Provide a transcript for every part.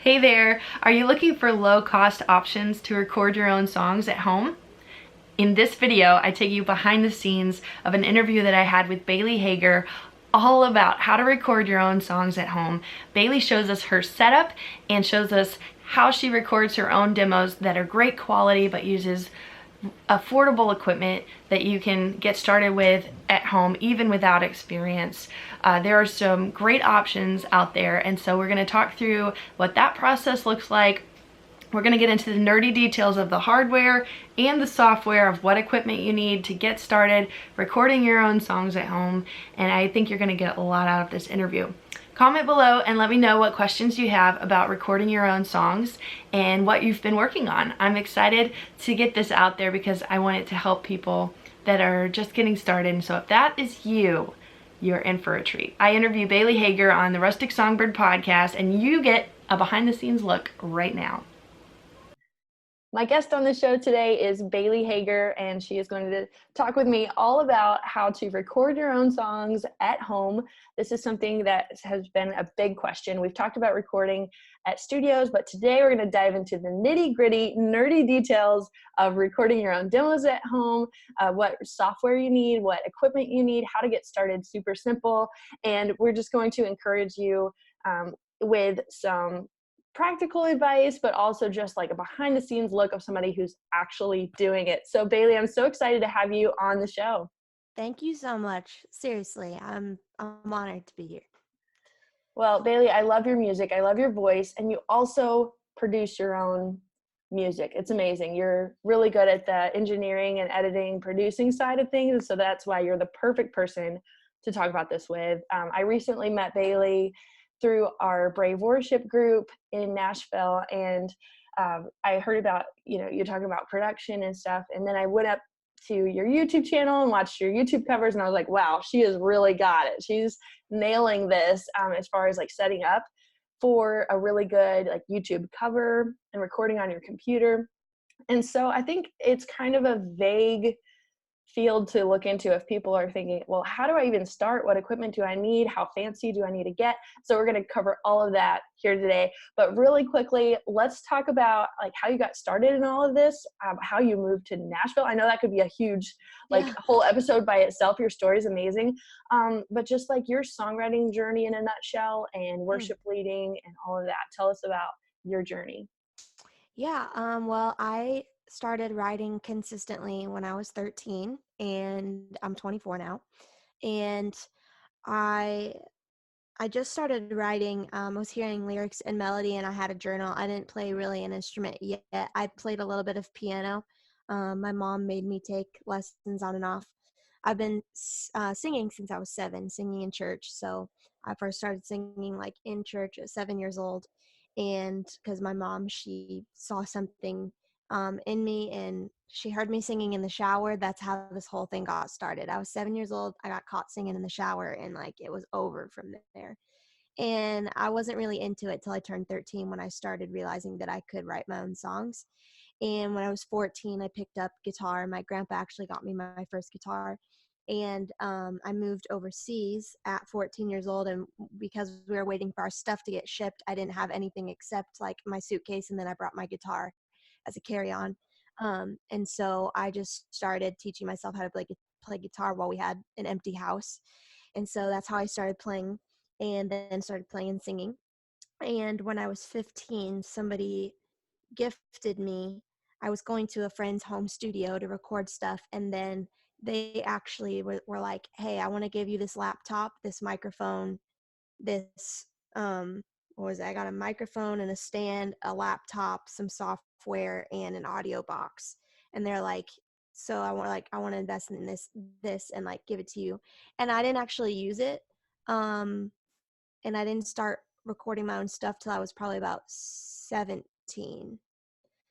Hey there, are you looking for low-cost options to record your own songs at home? In this video, I take you behind the scenes of an interview that I had with Baily Hager all about how to record your own songs at home. Baily shows us her setup and shows us how she records her own demos that are great quality but uses affordable equipment that you can get started with at home even without experience. There are some great options out there, and so we're going to talk through what that process looks like. We're going to get into the nerdy details of the hardware and the software of what equipment you need to get started recording your own songs at home, and I think you're going to get a lot out of this interview. Comment below and let me know what questions you have about recording your own songs and what you've been working on. I'm excited to get this out there because I want it to help people that are just getting started. And so if that is you, you're in for a treat. I interview Baily Hager on the Rustic Songbird podcast, and you get a behind the scenes look right now. My guest on the show today is Baily Hager, and she is going to talk with me all about how to record your own songs at home. This is something that has been a big question. We've talked about recording at studios, but today we're going to dive into the nitty-gritty, nerdy details of recording your own demos at home, what software you need, what equipment you need, how to get started, super simple. And we're just going to encourage you with some practical advice, but also just like a behind the scenes look of somebody who's actually doing it. So Baily, I'm so excited to have you on the show. Thank you so much. Seriously, I'm honored to be here. Well, Baily, I love your music. I love your voice, and you also produce your own music. It's amazing. You're really good at the engineering and editing, producing side of things, so that's why you're the perfect person to talk about this with. I recently met Baily through our Brave Worship group in Nashville, and I heard about, you're talking about production and stuff, and then I went up to your YouTube channel and watched your YouTube covers, and I was like, wow, she has really got it. She's nailing this as far as like setting up for a really good like YouTube cover and recording on your computer. And so I think it's kind of a vague field to look into if people are thinking, well, how do I even start? What equipment do I need? How fancy do I need to get? So we're going to cover all of that here today. But really quickly, let's talk about like how you got started in all of this, how you moved to Nashville. I know that could be a huge whole episode by itself. Your story is amazing. But just like your songwriting journey in a nutshell and worship leading and all of that. Tell us about your journey. Yeah, well, I started writing consistently when I was 13, and I'm 24 now. And I I just started writing. I was hearing lyrics and melody, and I had a journal. I didn't play really an instrument yet. I played a little bit of piano. My mom made me take lessons on and off. I've been singing since I was 7, singing in church. So I first started singing like in church at 7 years old, and because my mom, she saw something in me, and she heard me singing in the shower. That's how this whole thing got started. I was 7 years old. I got caught singing in the shower, and like it was over from there. And I wasn't really into it till I turned 13, when I started realizing that I could write my own songs. And when I was 14, I picked up guitar. My grandpa actually got me my first guitar. And I moved overseas at 14 years old. And because we were waiting for our stuff to get shipped, I didn't have anything except like my suitcase. And then I brought my guitar as a carry-on. And so I just started teaching myself how to play guitar while we had an empty house. And so that's how I started playing, and then started playing and singing. And when I was 15, somebody gifted me. I was going to a friend's home studio to record stuff, and then they actually were like, hey, I want to give you this laptop, this microphone, this what was it? I got a microphone and a stand, a laptop, some software, and an audio box. And they're like, so I want to invest in this and like give it to you. And I didn't actually use it. And I didn't start recording my own stuff till I was probably about 17.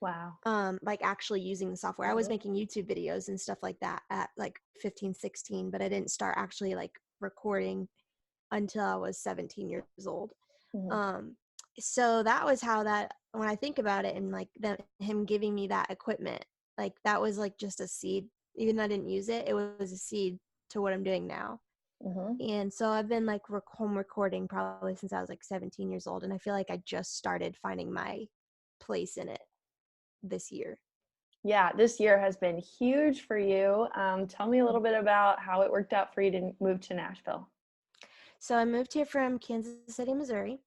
Wow. Like actually using the software. I was making YouTube videos and stuff like that at like 15, 16, but I didn't start actually like recording until I was 17 years old. Mm-hmm. So that was how that, when I think about it, and like him giving me that equipment, like that was like just a seed. Even though I didn't use it, it was a seed to what I'm doing now. Hmm. And so I've been like home recording probably since I was like 17 years old. And I feel like I just started finding my place in it this year. Yeah, this year has been huge for you. Tell me a little Mhm. bit about how it worked out for you to move to Nashville. So I moved here from Kansas City, Missouri.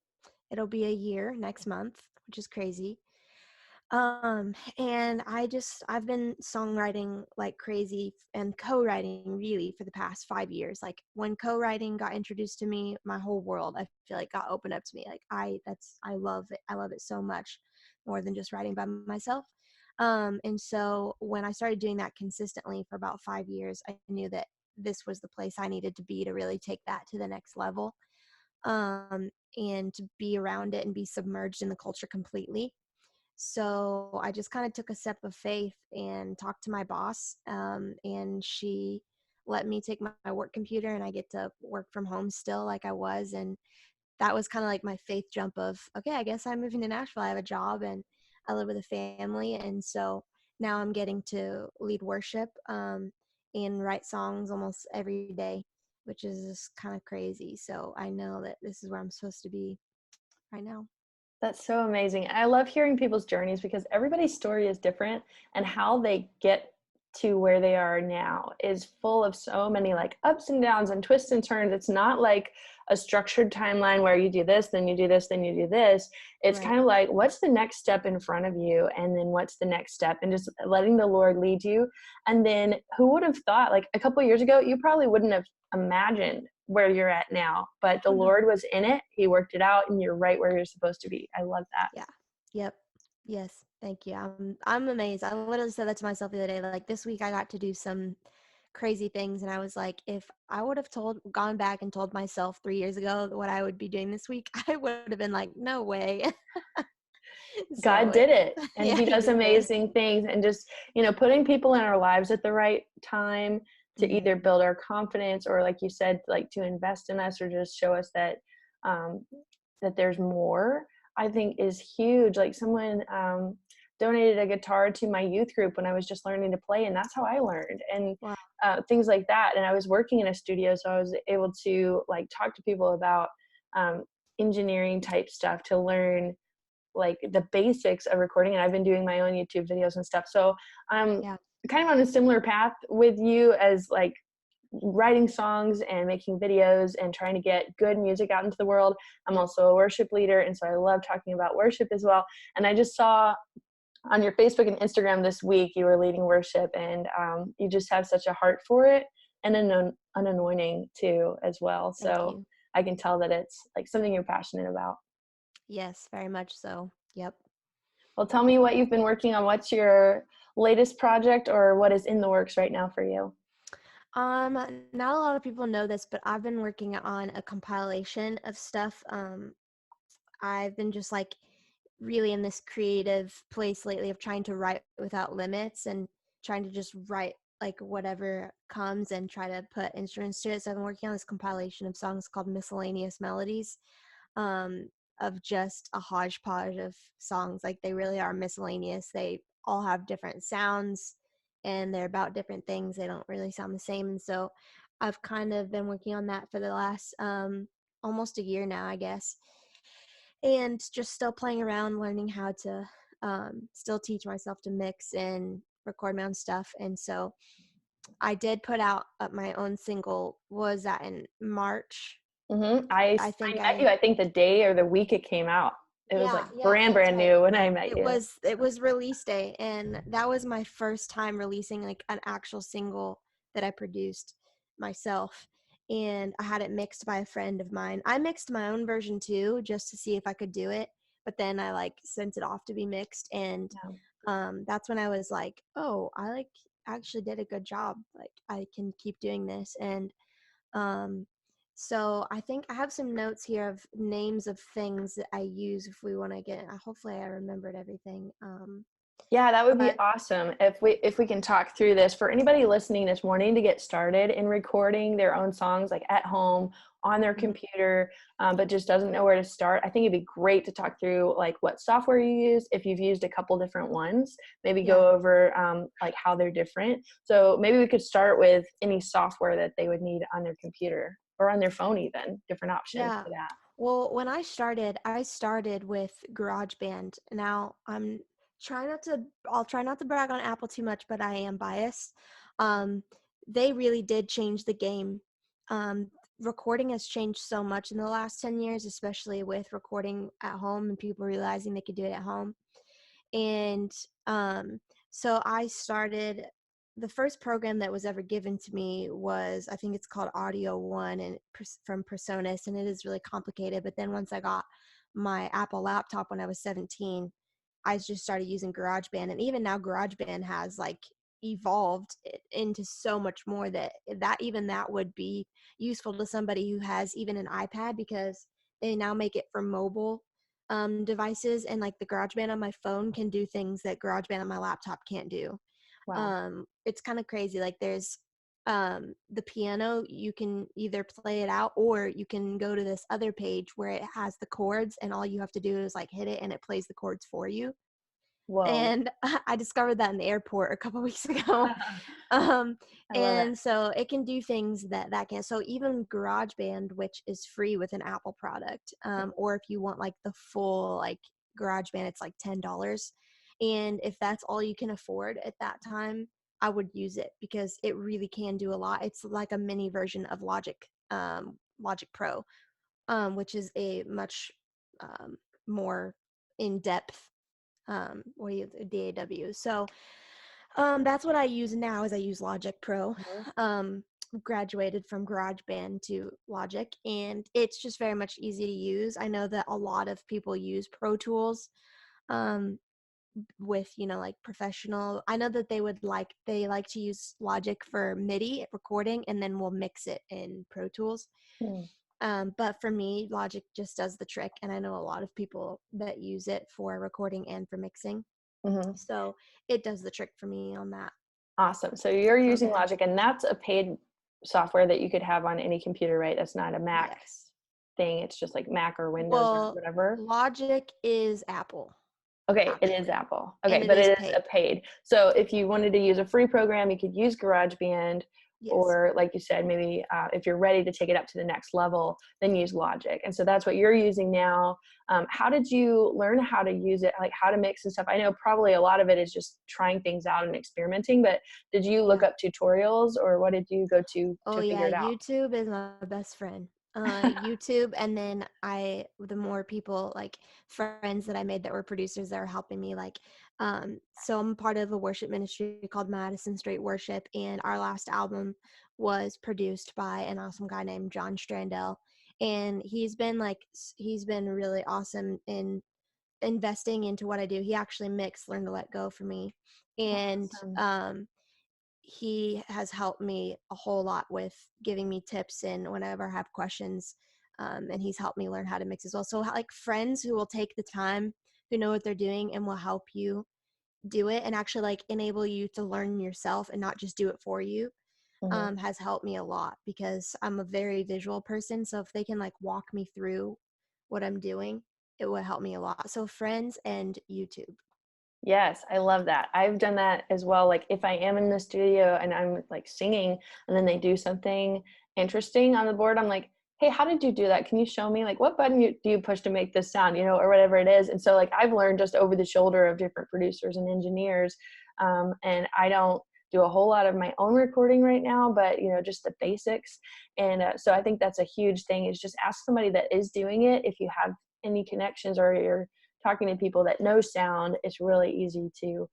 It'll be a year next month, which is crazy. And I've been songwriting like crazy and co-writing really for the past 5 years. Like when co-writing got introduced to me, my whole world I feel like got opened up to me. Like I love it. I love it so much more than just writing by myself. And so when I started doing that consistently for about 5 years, I knew that this was the place I needed to be to really take that to the next level. And to be around it and be submerged in the culture completely. So I just kind of took a step of faith and talked to my boss, and she let me take my work computer and I get to work from home still like I was. And that was kind of like my faith jump of, okay, I guess I'm moving to Nashville. I have a job and I live with a family. And so now I'm getting to lead worship, and write songs almost every day, which is just kind of crazy. So I know that this is where I'm supposed to be right now. That's so amazing. I love hearing people's journeys because everybody's story is different, and how they get to where they are now is full of so many like ups and downs and twists and turns. It's not like a structured timeline where you do this, then you do this, then you do this. It's Right. kind of like, what's the next step in front of you? And then what's the next step? And just letting the Lord lead you. And then who would have thought, like a couple of years ago, you probably wouldn't have imagined where you're at now, but the Oh, no. Lord was in it. He worked it out, and you're right where you're supposed to be. I love that. Yeah. Yep. Yes. Thank you. I'm amazed. I literally said that to myself the other day. Like this week I got to do some crazy things and I was like, if I would have gone back and told myself 3 years ago what I would be doing this week, I would have been like, no way. So God did it, and yeah, he he does just did. amazing things. And just, putting people in our lives at the right time to Hmm. either build our confidence, or like you said, like to invest in us, or just show us that um, that there's more, I think is huge. Like someone donated a guitar to my youth group when I was just learning to play, and that's how I learned. And Wow. things like that. And I was working in a studio, so I was able to like talk to people about um, engineering type stuff to learn like the basics of recording. And I've been doing my own YouTube videos and stuff. So I'm Yeah. kind of on a similar path with you, as like writing songs and making videos and trying to get good music out into the world. I'm Yep. also a worship leader, and so I love talking about worship as well. And I just saw on your Facebook and Instagram this week you were leading worship, and you just have such a heart for it, and an anointing too as well. Thank So you. I can tell that it's like something you're passionate about. Yes, very much so. Yep. Well, tell me what you've been working on. What's your latest project, or what is in the works right now for you? Um, Not a lot of people know this, but I've been working on a compilation of stuff. I've been just like really in this creative place lately of trying to write without limits and trying to just write like whatever comes and try to put instruments to it. So I've been working on this compilation of songs called Miscellaneous Melodies, um, of just a hodgepodge of songs. Like they really are miscellaneous. They all have different sounds and they're about different things. They don't really sound the same. And so I've kind of been working on that for the last almost a year now, I guess, and just still playing around, learning how to still teach myself to mix and record my own stuff. And so I did put out my own single. Was that in March? I I think met you, I I think the day or the week it came out. It was like yeah, that's brand right. new when I met you. It was release day, and that was my first time releasing like an actual single that I produced myself. And I had it mixed by a friend of mine. I mixed my own version too, just to see if I could do it. But then I like sent it off to be mixed, and Yeah. that's when I was like, oh, I like actually did a good job. Like I can keep doing this, and um, so I think I have some notes here of names of things that I use if we want to get. Hopefully, I remembered everything. Yeah, that would be But awesome if we can talk through this for anybody listening that's wanting to get started in recording their own songs, like at home on their mhm, computer, but just doesn't know where to start. I think it'd be great to talk through like what software you use, if you've used a couple different ones, maybe yeah, go over like how they're different. So maybe we could start with any software that they would need on their computer. or on their phone even, different options Yeah. for that. Well, when I started with GarageBand. Now I'll try not to brag on Apple too much, but I am biased. Um, they really did change the game. Um, Recording has changed so much in the last 10 years, especially with recording at home and people realizing they could do it at home. And um, so I started, the first program that was ever given to me was, I think it's called Audio One, and from Presonus, and it is really complicated. But then once I got my Apple laptop when I was 17, I just started using GarageBand, and even now GarageBand has like evolved into so much more that even that would be useful to somebody who has even an iPad, because they now make it for mobile devices, and like the GarageBand on my phone can do things that GarageBand on my laptop can't do. Wow. It's kind of crazy. Like there's the piano, you can either play it out or you can go to this other page where it has the chords, and all you have to do is like hit it and it plays the chords for you. Whoa. And I discovered that in the airport a couple weeks ago. um I love it. and so it can do things that can, so even GarageBand, which is free with an Apple product, or if you want like the full like GarageBand, it's like $10. And if that's all you can afford at that time, I would use it because it really can do a lot. It's like a mini version of Logic Pro, which is a much more in-depth DAW. So that's what I use now. Is I use Logic Pro. Mhm. Um, Graduated from GarageBand to Logic, and it's just very much easy to use. I know that a lot of people use Pro Tools um, with, like professional. I know that they like to use Logic for MIDI recording, and then we'll mix it in Pro Tools. Hmm. But for me, Logic just does the trick, and I know a lot of people that use it for recording and for mixing. Mhm. So it does the trick for me on that Awesome. So you're using program. Logic, and that's a paid software that you could have on any computer, right? That's not a Mac Yes. thing. It's just like Mac or Windows or Well, whatever. Logic is Apple, Okay, it is actually, Apple. and Okay, it but is it is a paid. paid. So if you wanted to use a free program, you could use GarageBand, Yes. or like you said, maybe if you're ready to take it up to the next level, then use Logic. And so that's what you're using now. How did you learn how to use it, like how to mix and stuff? I know probably a lot of it is just trying things out and experimenting, but did you look Yeah. up tutorials, or what did you go Oh to figure yeah, it out? YouTube is my best friend. YouTube, and then the more people, like friends that I made that were producers that are helping me, like, so I'm part of a worship ministry called Madison Street Worship, and our last album was produced by an awesome guy named John Strandell, and he's been really awesome in investing into what I do. He actually mixed Learn to Let Go for me, and Awesome. he has helped me a whole lot with giving me tips and whenever I have questions. And he's helped me learn how to mix as well. So like friends who will take the time, who know what they're doing and will help you do it and actually like enable you to learn yourself and not just do it for you, Mhm. has helped me a lot because I'm a very visual person. So if they can like walk me through what I'm doing, it will help me a lot. So friends and YouTube. Yes, I love that. I've done that as well. Like if I am in the studio and I'm like singing and then they do something interesting on the board, I'm like, hey, how did you do that? Can you show me? Like what button do you push to make this sound, or whatever it is. And so like I've learned just over the shoulder of different producers and engineers. And I don't do a whole lot of my own recording right now, but just the basics. And so I think that's a huge thing, is just ask somebody that is doing it. If you have any connections or you're talking to people that know sound, it's really easy to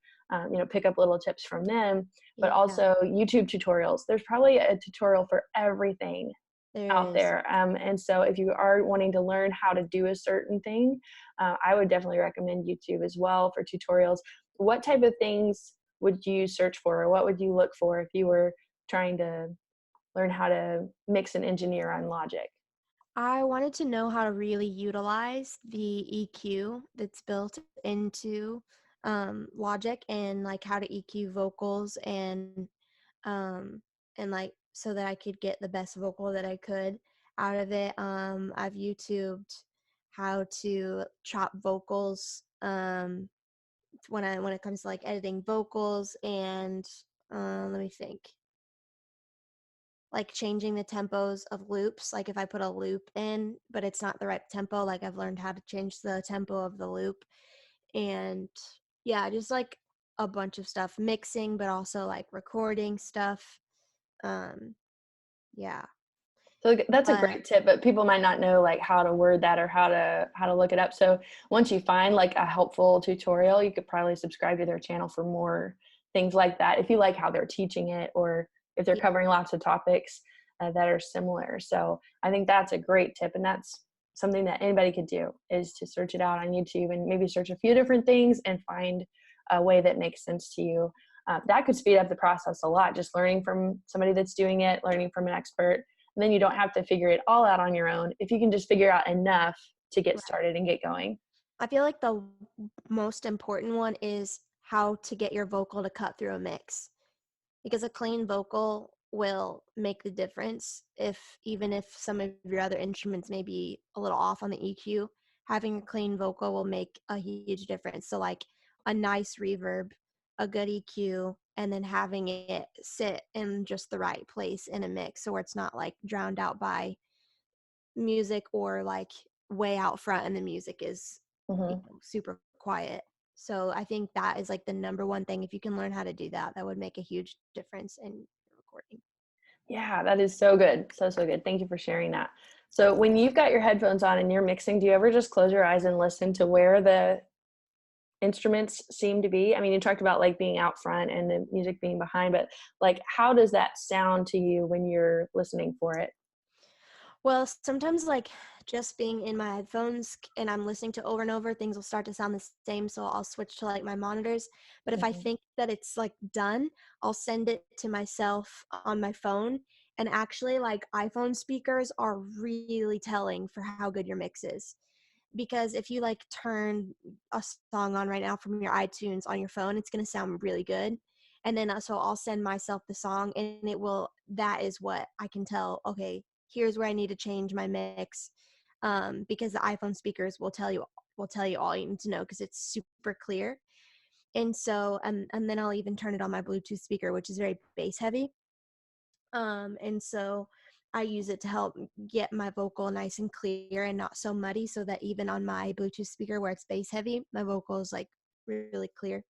pick up little tips from them. But Yeah, also YouTube tutorials, there's probably a tutorial for everything there out is. there. And so if you are wanting to learn how to do a certain thing, I would definitely recommend YouTube as well for tutorials. What type of things would you search for, or what would you look for if you were trying to learn how to mix and engineer on Logic? I wanted to know how to really utilize the EQ that's built into Logic, and like how to EQ vocals um, and like so that I could get the best vocal that I could out of it. I've YouTubed how to chop vocals when it comes to like editing vocals, and let me think. like changing the tempos of loops. Like if I put a loop in, but it's not the right tempo, like I've learned how to change the tempo of the loop. And yeah, just like a bunch of stuff, mixing, but also like recording stuff. Um, yeah. So that's a But great tip, but people might not know like how to word that or how to look it up. So once you find like a helpful tutorial, you could probably subscribe to their channel for more things like that if you like how they're teaching it, or if they're yeah, covering lots of topics that are similar. So I think that's a great tip, and that's something that anybody could do, is to search it out on YouTube and maybe search a few different things and find a way that makes sense to you. That could speed up the process a lot, just learning from somebody that's doing it, learning from an expert. And then you don't have to figure it all out on your own if you can just figure out enough to get right. started and get going. I feel like the most important one is how to get your vocal to cut through a mix, because a clean vocal will make the difference. If even if some of your other instruments may be a little off on the EQ, having a clean vocal will make a huge difference. So like a nice reverb, a good EQ, and then having it sit in just the right place in a mix, so where it's not like drowned out by music, or like way out front and the music is, Hmm. super quiet. So I think that is like the number one thing. If you can learn how to do that, that would make a huge difference in recording. Yeah, that is so good. So, so good. Thank you for sharing that. So when you've got your headphones on and you're mixing, do you ever just close your eyes and listen to where the instruments seem to be? I mean, you talked about like being out front and the music being behind, but like, how does that sound to you when you're listening for it? Well, sometimes like just being in my headphones and I'm listening to over and over, things will start to sound the same. So I'll switch to like my monitors. But if I Hmm. think that it's like done, I'll send it to myself on my phone. And actually, like iPhone speakers are really telling for how good your mix is. Because if you like turn a song on right now from your iTunes on your phone, it's going to sound really good. And then so I'll send myself the song, and it will, that is what I can tell, okay, here's where I need to change my mix. Because the iPhone speakers will tell you all you need to know, because it's super clear. And so and then I'll even turn it on my Bluetooth speaker, which is very bass heavy. And so I use it to help get my vocal nice and clear and not so muddy, so that even on my Bluetooth speaker where it's bass heavy, my vocal is like really clear.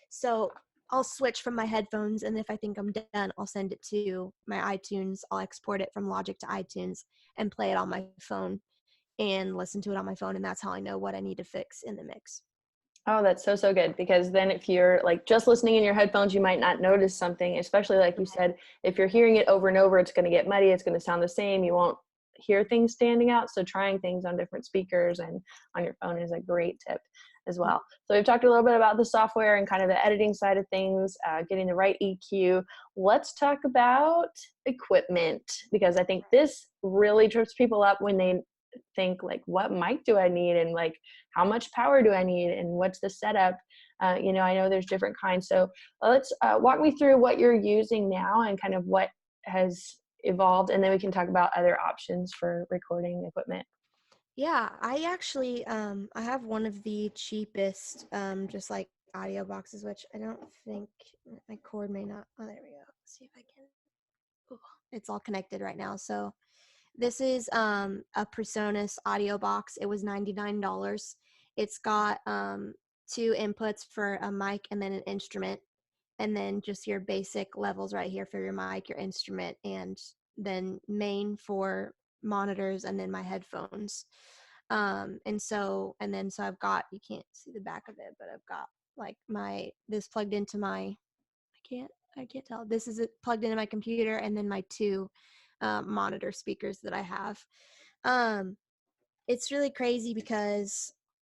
So I'll switch from my headphones, and if I think I'm done, I'll send it to my iTunes. I'll export it from Logic to iTunes and play it on my phone and listen to it on my phone, and that's how I know what I need to fix in the mix. Oh, that's so, so good, because then if you're like just listening in your headphones, you might not notice something, especially like you said, if you're hearing it over and over, it's going to get muddy. It's going to sound the same. You won't hear things standing out. So trying things on different speakers and on your phone is a great tip as well. So we've talked a little bit about the software and kind of the editing side of things, getting the right EQ. Let's talk about equipment, because I think this really trips people up when they think like, what mic do I need, and like how much power do I need, and what's the setup. I know there's different kinds, so let's walk me through what you're using now and kind of what has evolved, and then we can talk about other options for recording equipment. Yeah, I actually I have one of the cheapest just like audio boxes, which I don't think my cord may not. Oh, there we go. Let's see if I can. Ooh, it's all connected right now. So this is a Presonus audio box. It was $99. It's got two inputs for a mic and then an instrument, and then just your basic levels right here for your mic, your instrument, and then main for monitors, and then my headphones. And so I've got, you can't see the back of it, but I've got like this plugged into my, I can't tell. This is it plugged into my computer, and then my two monitor speakers that I have. Um, it's really crazy because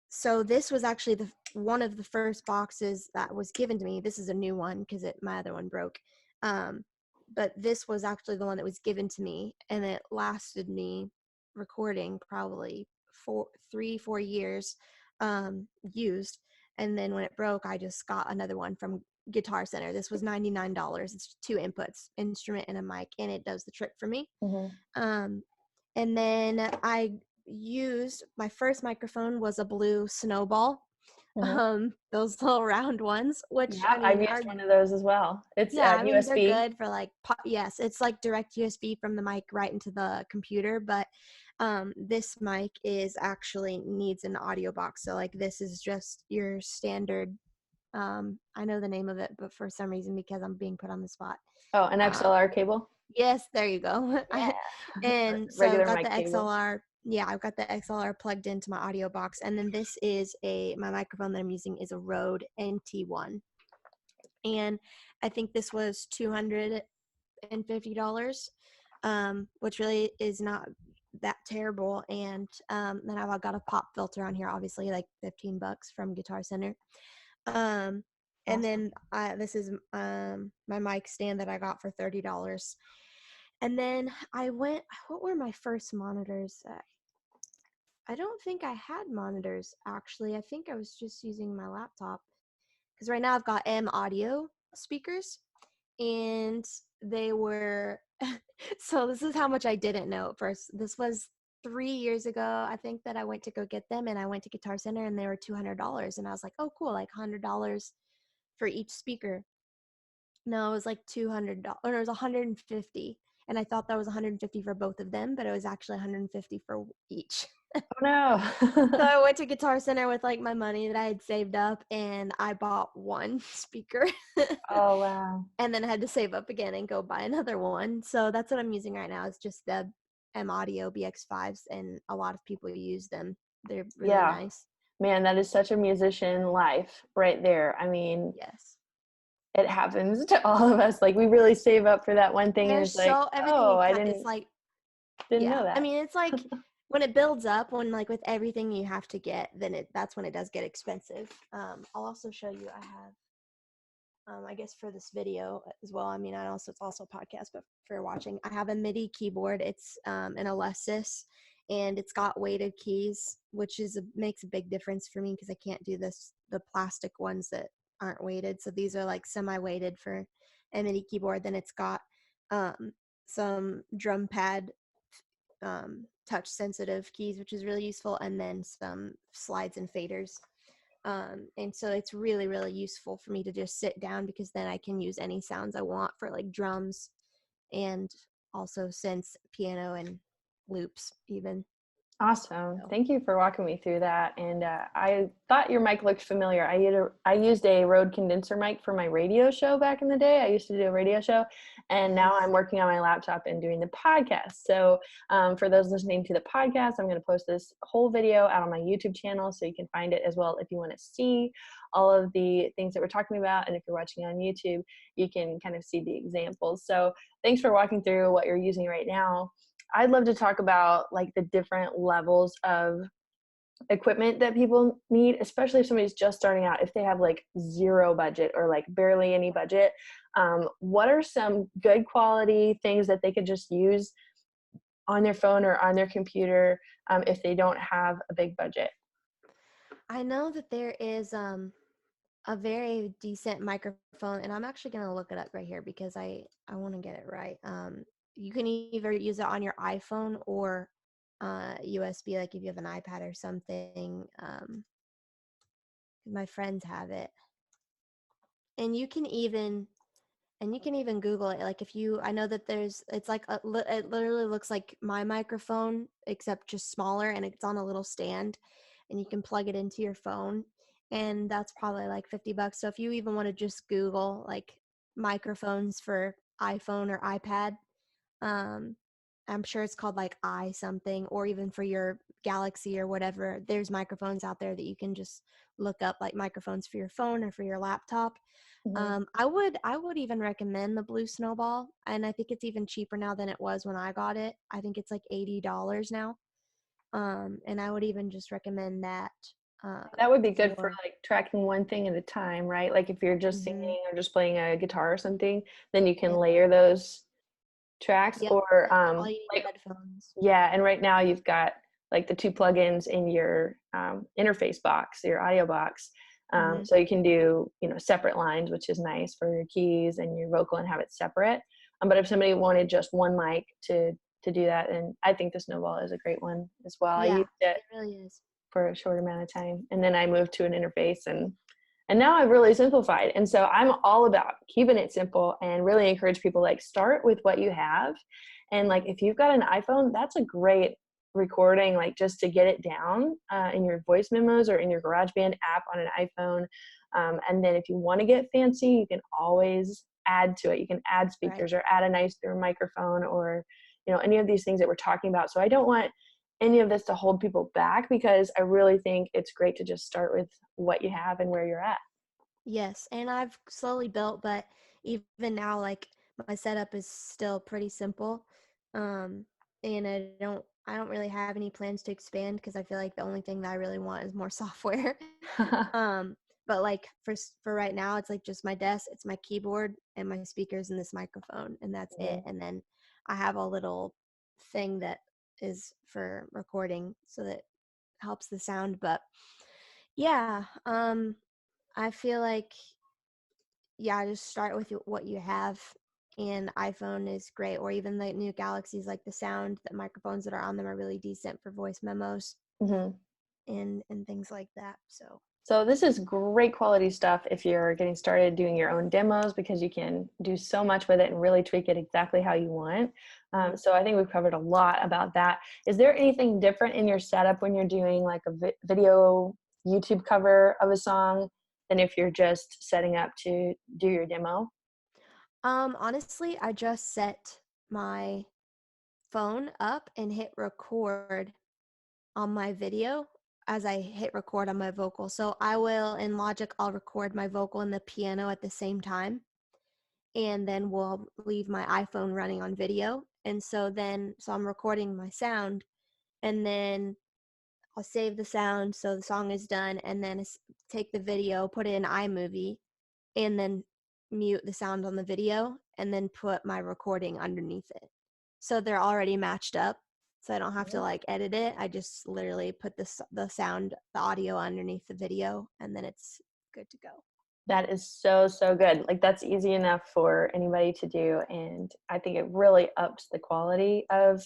so this was actually the one of the first boxes that was given to me. This is a new one because my other one broke. Um, but this was actually the one that was given to me, and it lasted me recording probably 4 years used. And then when it broke, I just got another one from Guitar Center. This was $99. It's two inputs, instrument and a mic, and it does the trick for me. Mm-hmm. Um, and then I used my first microphone was a blue Snowball. Uh-huh. those little round ones, which Yeah, I I've mean used are, one of those as well. It's yeah, I mean they're USB. good for like yes, it's like direct USB from the mic right into the computer, but this mic is actually needs an audio box. So like this is just your standard, I know the name of it, but for some reason, because I'm being put on the spot. Oh, an XLR cable? Yes, there you go. Yeah. And so I've Regular got the mic cable. XLR. Yeah, I've got the XLR plugged into my audio box, and then this is my microphone that I'm using is a Rode NT1, and I think this was $250, which really is not that terrible. And then I've got a pop filter on here, obviously like $15 from Guitar Center. Um, and Awesome. then this is my mic stand that I got for $30. And then what were my first monitors? I don't think I had monitors actually. I think I was just using my laptop because right now I've got M audio speakers, and they were so this is how much I didn't know at first. This was 3 years ago, I think, that I went to go get them, and I went to Guitar Center and they were $200, and I was like, oh cool, like $100 for each speaker. No, it was like $200, or it was 150, and I thought that was 150 for both of them, but it was actually 150 for each. Oh no. So I went to Guitar Center with like my money that I had saved up, and I bought one speaker. Oh wow. And then I had to save up again and go buy another one. So that's what I'm using right now, is just the M Audio BX5s, and a lot of people use them. They're really Yeah. nice. Man, that is such a musician life right there. I mean, Yes. it happens to all of us. Like we really save up for that one thing and There's it's like, so everything oh, you I can, it's didn't like, didn't know yeah. I that. mean, it's like when it builds up, when like with everything you have to get, then that's when it does get expensive. I'll also show you, I have I guess for this video as well. I mean, it's also a podcast, but for watching, I have a MIDI keyboard. It's an Alessis, and it's got weighted keys, which makes a big difference for me because I can't do the plastic ones that aren't weighted. So these are like semi-weighted for a MIDI keyboard. Then it's got some drum pad touch sensitive keys, which is really useful, and then some slides and faders. And so it's really, really useful for me to just sit down, because then I can use any sounds I want for like drums, and also synths, piano, and loops even. Awesome. So Thank you for walking me through that. And I thought your mic looked familiar. I used a Rode condenser mic for my radio show back in the day. I used to do a radio show, and now nice. I'm working on my laptop and doing the podcast. So for those listening to the podcast, I'm going to post this whole video out on my YouTube channel, so you can find it as well if you want to see all of the things that we're talking about. And if you're watching on YouTube, you can kind of see the examples. So thanks for walking through what you're using right now. I'd love to talk about like the different levels of equipment that people need, especially if somebody's just starting out, if they have like zero budget or like barely any budget. What are some good quality things that they could just use on their phone or on their computer if they don't have a big budget? I know that there is a very decent microphone, and I'm actually going to look it up right here because I want to get it right. You can either use it on your iPhone or USB, like if you have an iPad or something. My friends have it, and you can even Google it. Like if you, I know that it's like it literally looks like my microphone, except just smaller, and it's on a little stand, and you can plug it into your phone, and that's probably like $50. So if you even want to just Google like microphones for iPhone or iPad, um, I'm sure it's called like I something, or even for your Galaxy or whatever, there's microphones out there that you can just look up, like microphones for your phone or for your laptop. Mm-hmm. I would even recommend the Blue Snowball, and I think it's even cheaper now than it was when I got it. I think it's like $80 now. And I would even just recommend that. That would be good for For like tracking one thing at a time, right? Like if you're just mhm, singing or just playing a guitar or something, then you can yep, layer those tracks. yep. Or All you need like, are headphones. yeah, and right now you've got like the two plugins in your interface box, your audio box. Hmm. So you can do, separate lines, which is nice for your keys and your vocal and have it separate. But if somebody wanted just one mic to do that, and I think the Snowball is a great one as well. I Yeah, used it it really is. for a short amount of time. And then I moved to an interface, and now I've really simplified. And so I'm all about keeping it simple and really encourage people, like, start with what you have. And like, if you've got an iPhone, that's a great recording, like just to get it down in your voice memos or in your GarageBand app on an iPhone. And then if you want to get fancy, you can always add to it. You can add Right. speakers or add a nicer microphone, or, any of these things that we're talking about. So I don't want any of this to hold people back, because I really think it's great to just start with what you have and where you're at. Yes, and I've slowly built, but even now, like my setup is still pretty simple. Um, and I don't really have any plans to expand because I feel like the only thing that I really want is more software. um, but like for right now, it's like just my desk, it's my keyboard and my speakers and this microphone, and that's it. Mhm. And then I have a little thing that is for recording, so that helps the sound. But yeah, I feel like, yeah, just start with what you have. And iPhone is great, or even the new Galaxies, like the microphones that are on them are really decent for voice memos Mhm. and things like that. So So this is great quality stuff if you're getting started doing your own demos, because you can do so much with it and really tweak it exactly how you want. mhm. So I think we've covered a lot about that. Is there anything different in your setup when you're doing like a video YouTube cover of a song than if you're just setting up to do your demo? Honestly, I just set my phone up and hit record on my video as I hit record on my vocal. So I will, in Logic, I'll record my vocal and the piano at the same time, and then we'll leave my iPhone running on video. And so I'm recording my sound, and then I'll save the sound so the song is done, and then take the video, put it in iMovie, and then mute the sound on the video, and then put my recording underneath it. So they're already matched up. So I don't have to like edit it. I just literally put the sound, the audio underneath the video, and then it's good to go. That is so, so good. Like, that's easy enough for anybody to do. And I think it really ups the quality of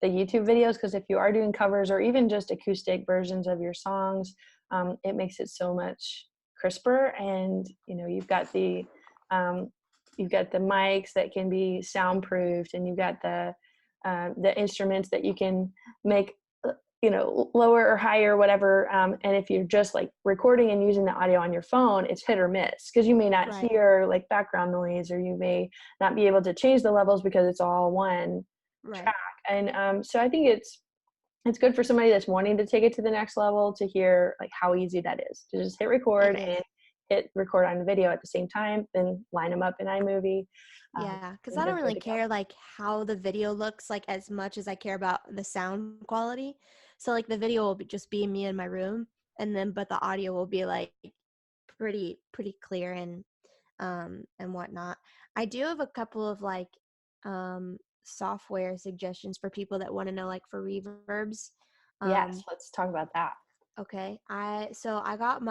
the YouTube videos, because if you are doing covers or even just acoustic versions of your songs, it makes it so much crisper. And, um, you've got the mics that can be soundproofed, and you've got the instruments that you can make lower or higher, whatever. And if you're just like recording and using the audio on your phone, it's hit or miss, because you may not Right. hear like background noise, or you may not be able to change the levels because it's all one track. Right. And so I think it's good for somebody that's wanting to take it to the next level to hear like how easy that is to just hit It record and is. hit record on video at the same time, then line them up in iMovie, Yeah, because I and don't they're good really to go. care like how the video looks like as much as I care about the sound quality. So like the video will just be me in my room, but the audio will be like pretty clear and whatnot. I do have a couple of like software suggestions for people that want to know, like for reverbs. Yes, Um let's talk about that. okay. I got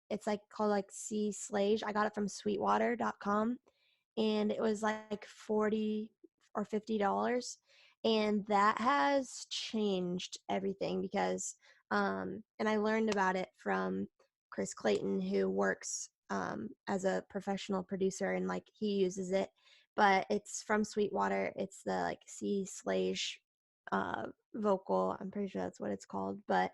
it's like called like C Slage. I got it from sweetwater.com, and it was like 40 or $50, and that has changed everything because and I learned about it from Chris Clayton, who works as a professional producer, and like he uses it. But it's from Sweetwater. It's the like C Slage uh vocal, I'm pretty sure that's what it's called. But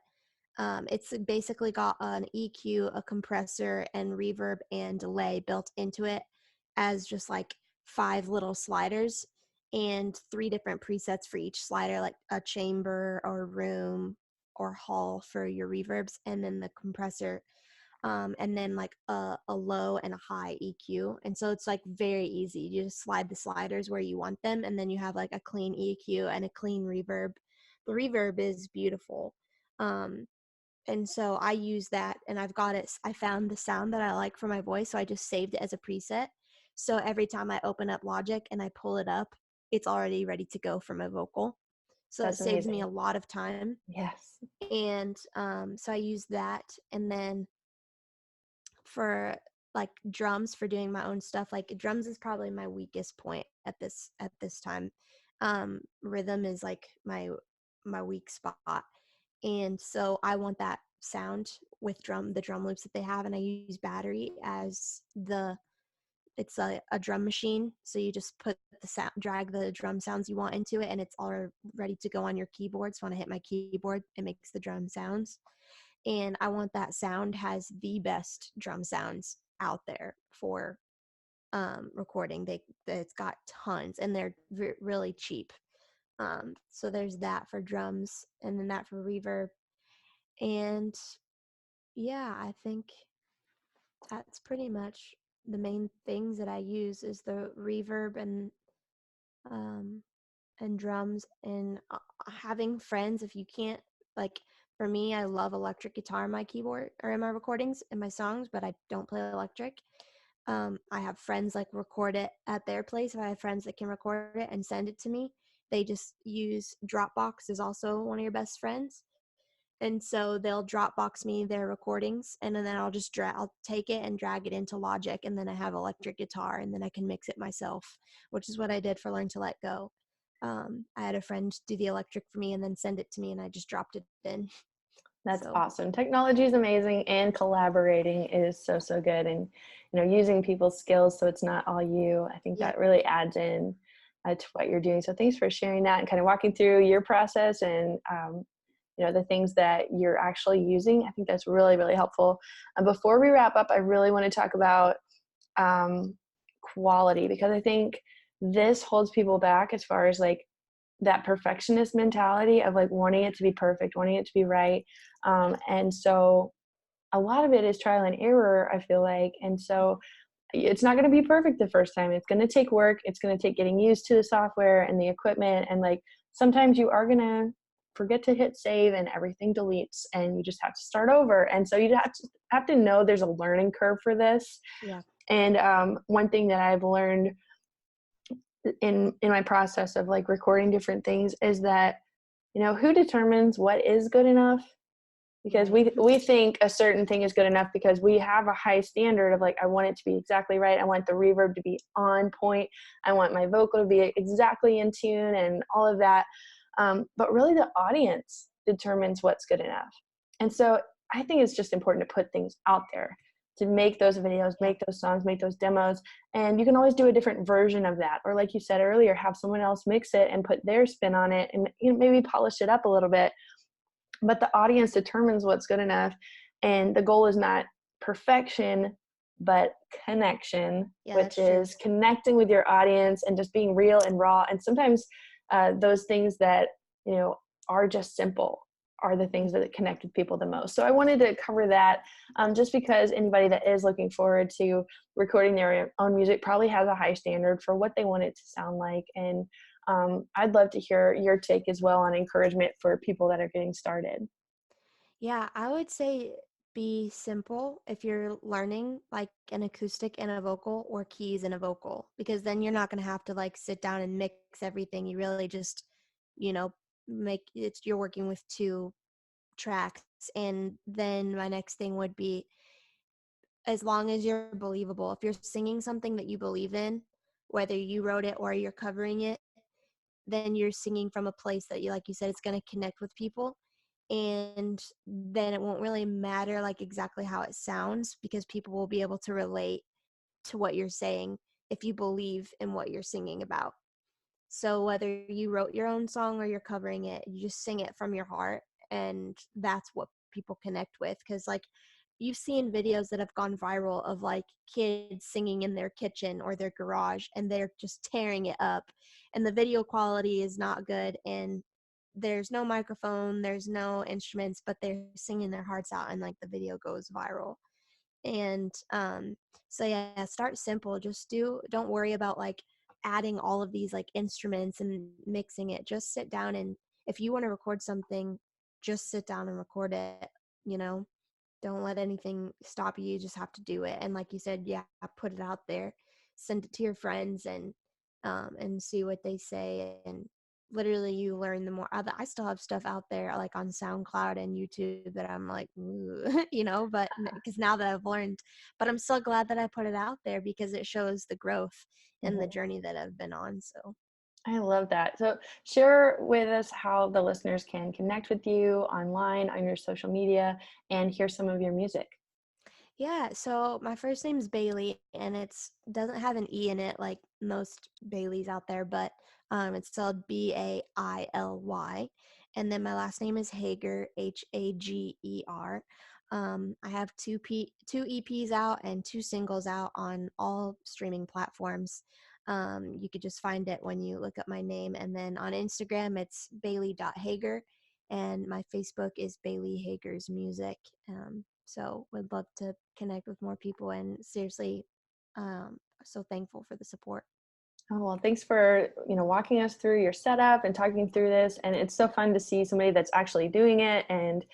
it's basically got an EQ, a compressor, and reverb and delay built into it as just like 5 little sliders, and 3 different presets for each slider, like a chamber or room or hall for your reverbs, and then the compressor, and then like a low and a high EQ. And so it's like very easy. You just slide the sliders where you want them, and then you have like a clean EQ and a clean reverb. The reverb is beautiful. Um, and so I use that, and I found the sound that I like for my voice, so I just saved it as a preset. So every time I open up Logic and I pull it up, it's already ready to go for my vocal. So it That's saves me amazing. a lot of time. Yes. And so I use that. And then for like drums, for doing my own stuff, like drums is probably my weakest point at this time. Rhythm is like my weak spot. And so I want that sound with the drum loops that they have, and I use battery as it's a drum machine. So you just put the sound, drag the drum sounds you want into it, and it's all ready to go on your keyboard. So when I hit my keyboard, it makes the drum sounds. And I want that sound has the best drum sounds out there for recording. It's got tons, and they're really cheap. So there's that for drums, and then that for reverb. And yeah, I think that's pretty much the main things that I use is the reverb um and drums, and having friends. If you can't, like, for me, I love electric guitar in my keyboard or in my recordings in my songs, but I don't play electric. I have friends like record it at their place. If I have friends that can record it and send it to me, they just use Dropbox is also one of your best friends. And so they'll Dropbox me their recordings, and then I'll take it and drag it into Logic, and then I have electric guitar, and then I can mix it myself, which is what I did for Learn to Let Go. I had a friend do the electric for me and then send it to me, and I just dropped it in. That's So awesome. Technology is amazing, and collaborating is so, so good. And, using people's skills so it's not all you, I think yeah, that really adds in to what you're doing. So thanks for sharing that and kind of walking through your process and, the things that you're actually using. I think that's really, really helpful. Before we wrap up, I really want to talk about quality, because I think this holds people back as far as like that perfectionist mentality of like wanting it to be perfect, wanting it to be right. And so a lot of it is trial and error, I feel like. And so it's not going to be perfect the first time. It's going to take work. It's going to take getting used to the software and the equipment. And like sometimes you are going to forget to hit save and everything deletes and you just have to start over. And so you have to know there's a learning curve for this. yeah, And one thing that I've learned in my process of like recording different things is that, who determines what is good enough? Because right. we think a certain thing is good enough because we have a high standard of like, I want it to be exactly right. I want the reverb to be on point. I want my vocal to be exactly in tune and all of that. But really the audience determines what's good enough. And so I think it's just important to put things out there, to make those videos, Yeah, make those songs, make those demos. And you can always do a different version of that. Or like you said earlier, have someone else mix it and put their spin on it and maybe polish it up a little bit. But the audience determines what's good enough. And the goal is not perfection, but connection, yeah, which that's true. is connecting with your audience and just being real and raw. And sometimes those things that, are just simple are the things that connect with people the most. So I wanted to cover that just because anybody that is looking forward to recording their own music probably has a high standard for what they want it to sound like. And I'd love to hear your take as well on encouragement for people that are getting started. Yeah, I would say be simple if you're learning like an acoustic and a vocal or keys and a vocal, because then you're not going to have to like sit down and mix everything. You really just, you know, you're working with two tracks. And then my next thing would be, as long as you're believable, if you're singing something that you believe in, whether you wrote it or you're covering it, then you're singing from a place that you, like you said, it's going to connect with people. And then it won't really matter like exactly how it sounds, because people will be able to relate to what you're saying if you believe in what you're singing about. So whether you wrote your own song or you're covering it, you just sing it from your heart, and that's what people connect with. Because like, you've seen videos that have gone viral of like kids singing in their kitchen or their garage, and they're just tearing it up, and the video quality is not good, and there's no microphone, there's no instruments, but they're singing their hearts out, and like the video goes viral. And so yeah, start simple. Don't worry about like adding all of these like instruments and mixing it. Just sit down, and if you want to record something, just sit down and record it, you know. Don't let anything stop you. You just have to do it. And like you said, yeah, put it out there, send it to your friends, and see what they say. And literally, you learn the more. I still have stuff out there like on SoundCloud and YouTube that I'm like, ooh, but because now that I've learned, but I'm so glad that I put it out there because it shows the growth and the Mhm. journey that I've been on. So I love that. So share with us how the listeners can connect with you online, on your social media, and hear some of your music. Yeah, so my first name's Baily, and it's doesn't have an E in it like most Baileys out there, but it's spelled Baily. And then my last name is Hager, Hager. I have two EPs out and two singles out on all streaming platforms. You could just find it when you look up my name, and then on Instagram it's Baily.Hager, and my Facebook is Baily Hager's Music. So would love to connect with more people, and seriously, so thankful for the support. Oh, well, thanks for, walking us through your setup and talking through this. And it's so fun to see somebody that's actually doing it and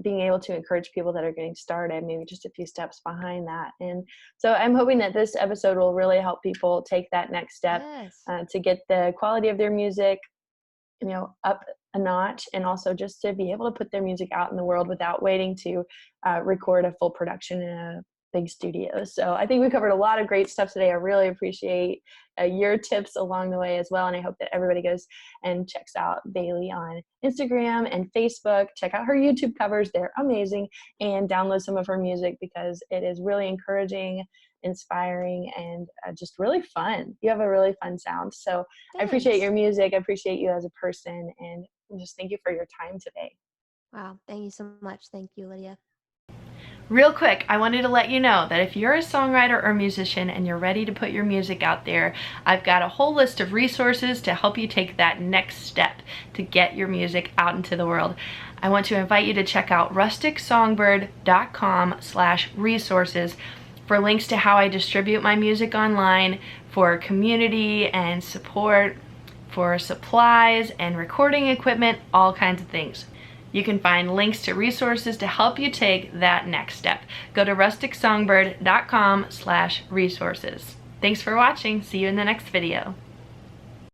being able to encourage people that are getting started, maybe just a few steps behind that. And so I'm hoping that this episode will really help people take that next step Yes. to get the quality of their music, up a notch, and also just to be able to put their music out in the world without waiting to record a full production in a big studio. So I think we covered a lot of great stuff today. I really appreciate your tips along the way as well. And I hope that everybody goes and checks out Baily on Instagram and Facebook. Check out her YouTube covers. They're amazing. And download some of her music because it is really encouraging, inspiring, and just really fun. You have a really fun sound. So I appreciate Thanks. your music. I appreciate you as a person. And just thank you for your time today. Wow. Thank you so much. Thank you, Lydia. Real quick, I wanted to let you know that if you're a songwriter or musician and you're ready to put your music out there, I've got a whole list of resources to help you take that next step to get your music out into the world. I want to invite you to check out rusticsongbird.com/resources for links to how I distribute my music online, for community and support, for supplies and recording equipment, all kinds of things. You can find links to resources to help you take that next step. Go to rusticsongbird.com/resources. Thanks for watching. See you in the next video.